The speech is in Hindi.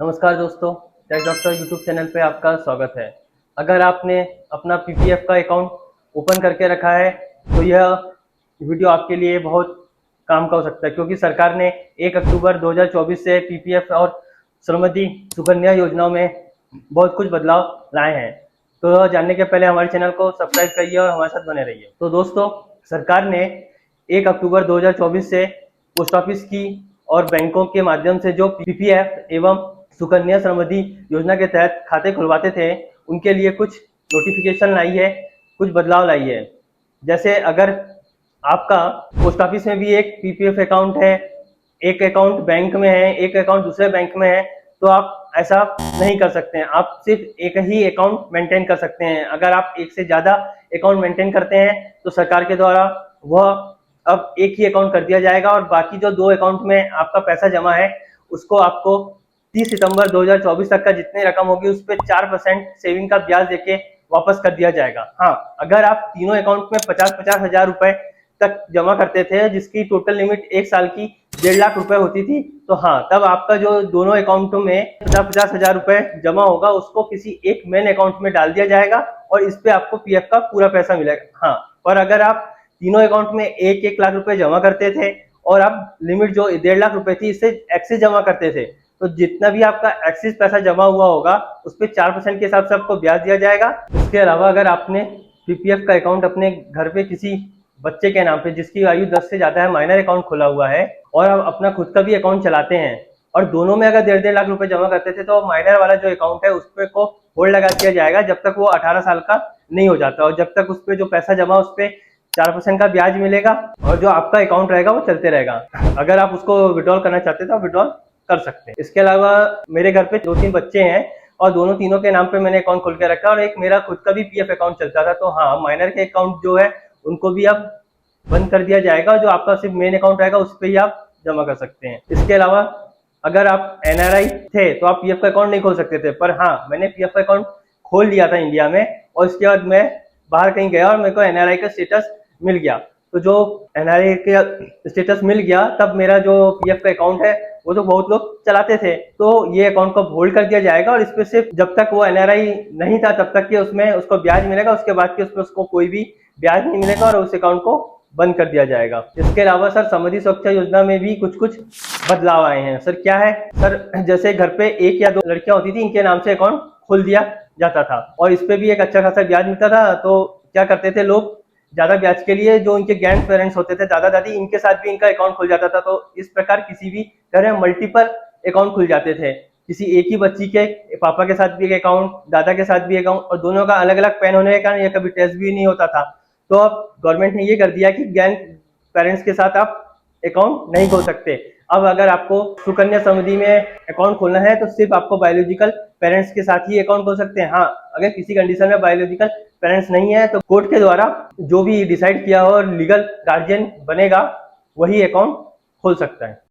नमस्कार दोस्तों, टेक डॉक्टर यूट्यूब चैनल पे आपका स्वागत है। अगर आपने अपना पीपीएफ का अकाउंट ओपन करके रखा है तो यह वीडियो आपके लिए बहुत काम का हो सकता है, क्योंकि सरकार ने 1 अक्टूबर 2024 से पीपीएफ और श्रमयोगी सुकन्या योजनाओं में बहुत कुछ बदलाव लाए हैं। तो जानने के पहले हमारे चैनल को सब्सक्राइब करिए और हमारे साथ बने रहिए। तो दोस्तों, सरकार ने 1 अक्टूबर 2024 से पोस्ट ऑफिस की और बैंकों के माध्यम से जो पीपीएफ एवं सुकन्या समृद्धि योजना के तहत खाते खुलवाते थे, उनके लिए कुछ नोटिफिकेशन लाई है, कुछ बदलाव लाई है। जैसे अगर आपका पोस्ट ऑफिस में भी एक पीपीएफ अकाउंट है, एक अकाउंट बैंक में है, एक अकाउंट दूसरे बैंक में है, तो आप ऐसा नहीं कर सकते हैं। आप सिर्फ एक ही अकाउंट मेंटेन कर सकते हैं। अगर आप एक से ज्यादा अकाउंट मेंटेन करते हैं तो सरकार के द्वारा वह अब एक ही अकाउंट कर दिया जाएगा और बाकी जो 2 अकाउंट में आपका पैसा जमा है उसको आपको 30 सितंबर 2024 तक का जितनी रकम होगी उस पर 4% सेविंग का ब्याज देके वापस कर दिया जाएगा। हाँ, अगर आप तीनों अकाउंट में 50-50 हजार रुपए तक जमा करते थे, जिसकी टोटल लिमिट 1 साल की 1.5 लाख रुपए होती थी, तो हाँ, तब आपका जो दोनों अकाउंटों में 50-50 हजार रुपए जमा होगा उसको किसी एक मेन अकाउंट में डाल दिया जाएगा और इस पे आपको पीएफ का पूरा पैसा मिलेगा। हाँ, पर अगर आप तीनों अकाउंट में 1-1 लाख रुपए जमा करते थे और आप लिमिट जो 1.5 लाख रुपए थी इससे एक्सेस जमा करते थे, तो जितना भी आपका एक्सेस पैसा जमा हुआ होगा उस पर 4% के हिसाब से आपको ब्याज दिया जाएगा। इसके अलावा अगर आपने पीपीएफ का अकाउंट अपने घर पे किसी बच्चे के नाम पे जिसकी आयु 10 से ज्यादा है, माइनर अकाउंट खोला हुआ है और आप अपना खुद का भी अकाउंट चलाते हैं और दोनों में अगर 1.5 लाख रुपए जमा करते थे, तो माइनर वाला जो अकाउंट है उस पे को होल्ड लगा दिया जाएगा जब तक वो 18 साल का नहीं हो जाता, और जब तक उस पे जो पैसा जमा उस पे 4% का ब्याज मिलेगा और जो आपका अकाउंट रहेगा वो चलते रहेगा। अगर आप उसको विड्रॉल करना चाहते तो आप विड्रॉल कर सकते हैं। इसके अलावा मेरे घर पे 2-3 बच्चे हैं और दोनों तीनों के नाम पे मैंने अकाउंट खोल के रखा है और एक मेरा खुद का भी पीएफ अकाउंट चलता था। तो हाँ, माइनर के अकाउंट जो है उनको भी अब बंद कर दिया जाएगा, जो आपका सिर्फ मेन अकाउंट रहेगा उस पर ही आप जमा कर सकते हैं। इसके अलावा अगर आप एनआरआई थे तो आप पीएफ का अकाउंट नहीं खोल सकते थे, पर हाँ, मैंने पीएफ का अकाउंट खोल लिया था इंडिया में और इसके बाद मैं बाहर कहीं गया और मेरे को एनआरआई का स्टेटस मिल गया। तो जो एनआरआई का स्टेटस मिल गया तब मेरा जो पीएफ का अकाउंट है वो तो बहुत लोग चलाते थे, तो ये अकाउंट को होल्ड कर दिया जाएगा और इस पे सिर्फ जब तक वो एनआरआई नहीं था तब तक के उसमें उसको ब्याज मिलेगा, उसके बाद के उसमें उसको कोई भी ब्याज नहीं मिलेगा और उस अकाउंट को बंद कर दिया जाएगा। इसके अलावा सर, समृद्धि सुरक्षा योजना में भी कुछ कुछ बदलाव आए हैं। सर क्या है सर, जैसे घर पे 1 या 2 लड़कियां होती थी, इनके नाम से अकाउंट खोल दिया जाता था और इस पे भी एक अच्छा खासा ब्याज मिलता था। तो क्या करते थे लोग, ज्यादा ब्याज के लिए जो इनके ग्रैंड पेरेंट्स होते थे, दादा दादी, इनके साथ भी इनका अकाउंट खुल जाता था। तो इस प्रकार किसी भी घर में मल्टीपल अकाउंट खुल जाते थे, किसी एक ही बच्ची के पापा के साथ भी एक अकाउंट, दादा के साथ भी अकाउंट, और दोनों का अलग अलग पैन होने के कारण ये कभी टेस्ट भी नहीं होता था। तो अब गवर्नमेंट ने ये कर दिया कि ग्रैंड पेरेंट्स के साथ आप अकाउंट नहीं खोल सकते। अब अगर आपको सुकन्या समृद्धि में अकाउंट खोलना है तो सिर्फ आपको बायोलॉजिकल पेरेंट्स के साथ ही अकाउंट खोल सकते हैं। हाँ, अगर किसी कंडीशन में बायोलॉजिकल पेरेंट्स नहीं है तो कोर्ट के द्वारा जो भी डिसाइड किया हो और लीगल गार्जियन बनेगा वही अकाउंट खोल सकता है।